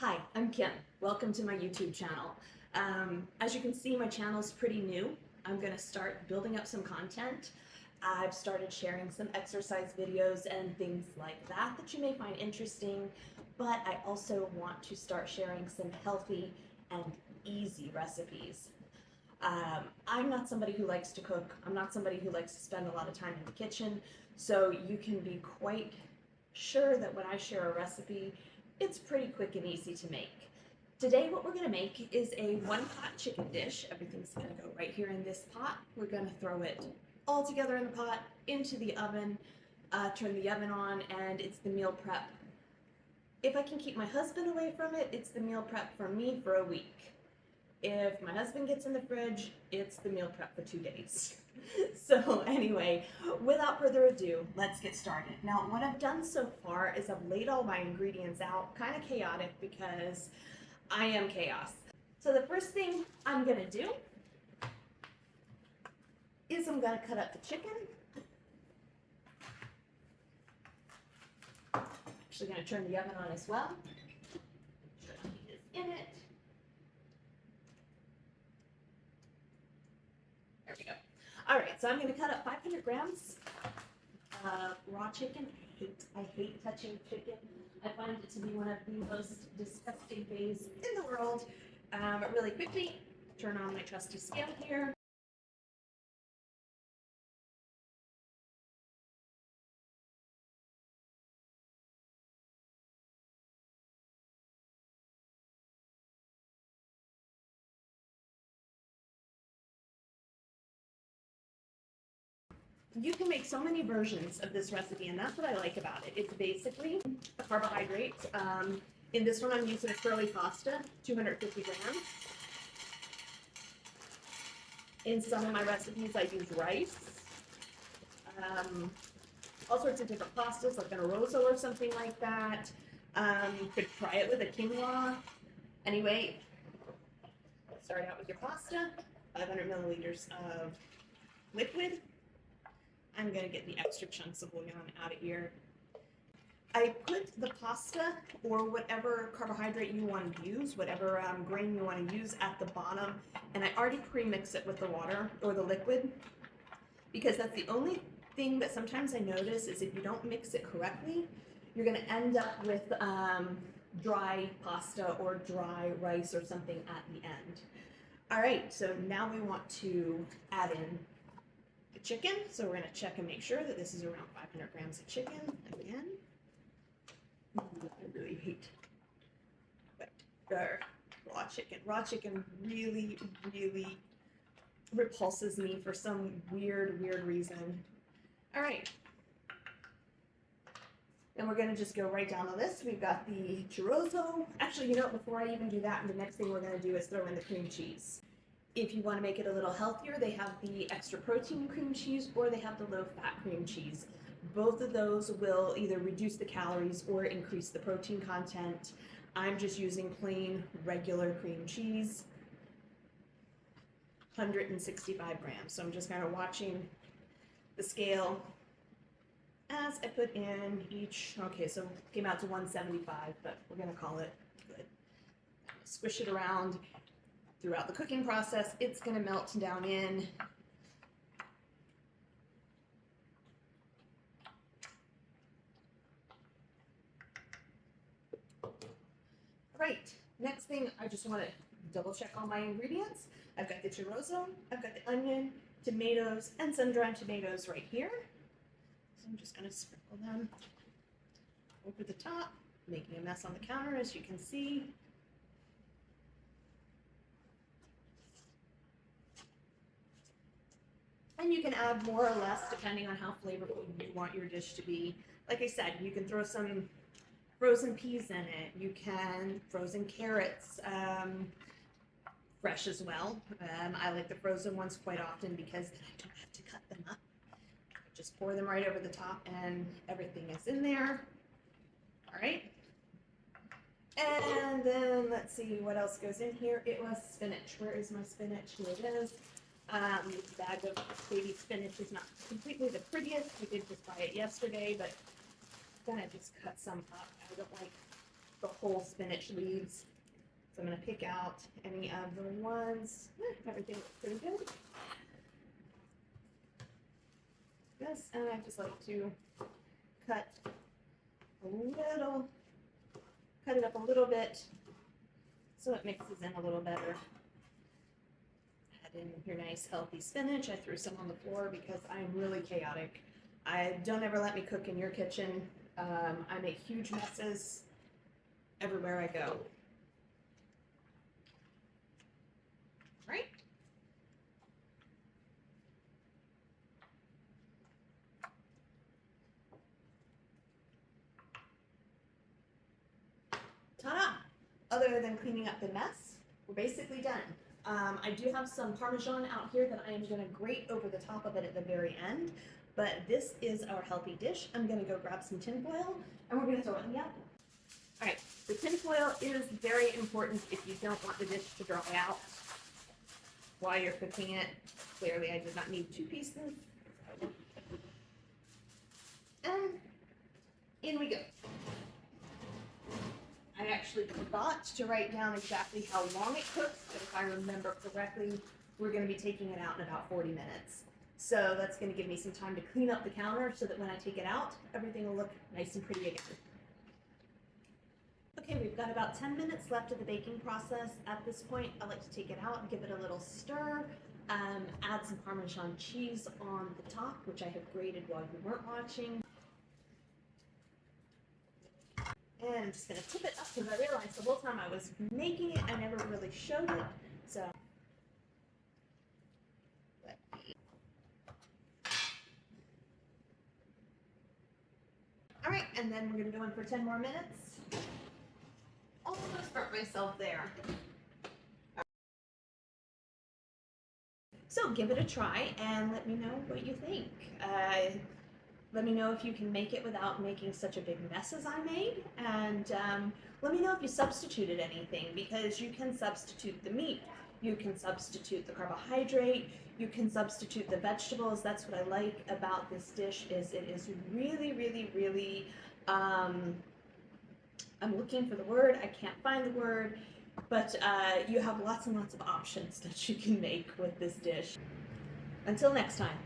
Hi, I'm Kim. Welcome to my YouTube channel. As you can see, my channel is pretty new. I'm going to start building up some content. I've started sharing some exercise videos and things like that that you may find interesting, but I also want to start sharing some healthy and easy recipes. I'm not somebody who likes to cook. I'm not somebody who likes to spend a lot of time in the kitchen, so you can be quite sure that when I share a recipe, it's pretty quick and easy to make. Today what we're going to make is a one-pot chicken dish. Everything's going to go right here in this pot. We're going to throw it all together in the pot, into the oven, turn the oven on, and it's the meal prep. If I can keep my husband away from it, it's the meal prep for me for a week. If my husband gets in the fridge, it's the meal prep for 2 days. So anyway, without further ado, let's get started. Now, what I've done so far is I've laid all my ingredients out, kind of chaotic because I am chaos. So the first thing I'm gonna do is I'm gonna cut up the chicken. Actually gonna turn the oven on as well. Make sure the heat is in it. There we go. All right, so I'm going to cut up 500 grams of raw chicken. I hate touching chicken. I find it to be one of the most disgusting things in the world. But really quickly, turn on my trusty scale here. You can make so many versions of this recipe, and that's what I like about it. It's basically a carbohydrate. In this one, I'm using a curly pasta, 250 grams. In some of my recipes, I use rice. All sorts of different pastas, like an Chorizo or something like that. You could try it with a quinoa. Anyway, start out with your pasta, 500 milliliters of liquid. I'm going to get the extra chunks of bouillon out of here. I put the pasta or whatever carbohydrate you want to use, whatever grain you want to use at the bottom, and I already pre-mix it with the water or the liquid, because that's the only thing that sometimes I notice is if you don't mix it correctly, you're going to end up with dry pasta or dry rice or something at the end. All right, so now we want to add in the chicken. So we're going to check and make sure that this is around 500 grams of chicken again. I really hate raw chicken. Raw chicken really, really repulses me for some weird reason. All right. And we're going to just go right down the list. We've got the chorizo. Actually, you know, before I even do that, the next thing we're going to do is throw in the cream cheese. If you want to make it a little healthier, they have the extra protein cream cheese or they have the low-fat cream cheese. Both of those will either reduce the calories or increase the protein content. I'm just using plain, regular cream cheese, 165 grams. So I'm just kind of watching the scale as I put in each. Okay, so it came out to 175, but we're going to call it good. Squish it around. Throughout the cooking process, it's going to melt down in. All right, next thing, I just want to double check all my ingredients. I've got the chorizo, I've got the onion, tomatoes, and sun-dried tomatoes right here. So I'm just going to sprinkle them over the top, making a mess on the counter, as you can see. And you can add more or less depending on how flavorful you want your dish to be. Like I said, you can throw some frozen peas in it. You can frozen carrots, fresh as well. I like the frozen ones quite often because then I don't have to cut them up. Just pour them right over the top and everything is in there. All right. And then let's see what else goes in here. It was spinach. Where is my spinach? Here it is. This bag of baby spinach is not completely the prettiest. We did just buy it yesterday, but I'm gonna just cut some up. I don't like the whole spinach leaves. So I'm going to pick out any of the ones. Everything looks pretty good. This, and I just like to cut it up a little bit so it mixes in a little better. Add in your nice healthy spinach. I threw some on the floor because I'm really chaotic. Don't ever let me cook in your kitchen. I make huge messes everywhere I go. Right? Ta-da! Other than cleaning up the mess, we're basically done. I do have some Parmesan out here that I am going to grate over the top of it at the very end, but this is our healthy dish. I'm going to go grab some tin foil and we're going to throw it in the oven. All right, the tin foil is very important if you don't want the dish to dry out while you're cooking it. Clearly, I did not need 2 pieces. And in we go. I actually forgot to write down exactly how long it cooks, but if I remember correctly, we're going to be taking it out in about 40 minutes. So that's going to give me some time to clean up the counter so that when I take it out, everything will look nice and pretty again. Okay, we've got about 10 minutes left of the baking process. At this point, I like to take it out and give it a little stir, add some Parmesan cheese on the top, which I have grated while you weren't watching. And I'm just going to tip it up because I realized the whole time I was making it, I never really showed it. So, all right, and then we're going to go in for 10 more minutes. Almost burnt myself there. So give it a try and let me know what you think. Let me know if you can make it without making such a big mess as I made, and let me know if you substituted anything, because you can substitute the meat, you can substitute the carbohydrate, you can substitute the vegetables. That's what I like about this dish, is it is really, really, really, I'm looking for the word, I can't find the word, but you have lots and lots of options that you can make with this dish. Until next time.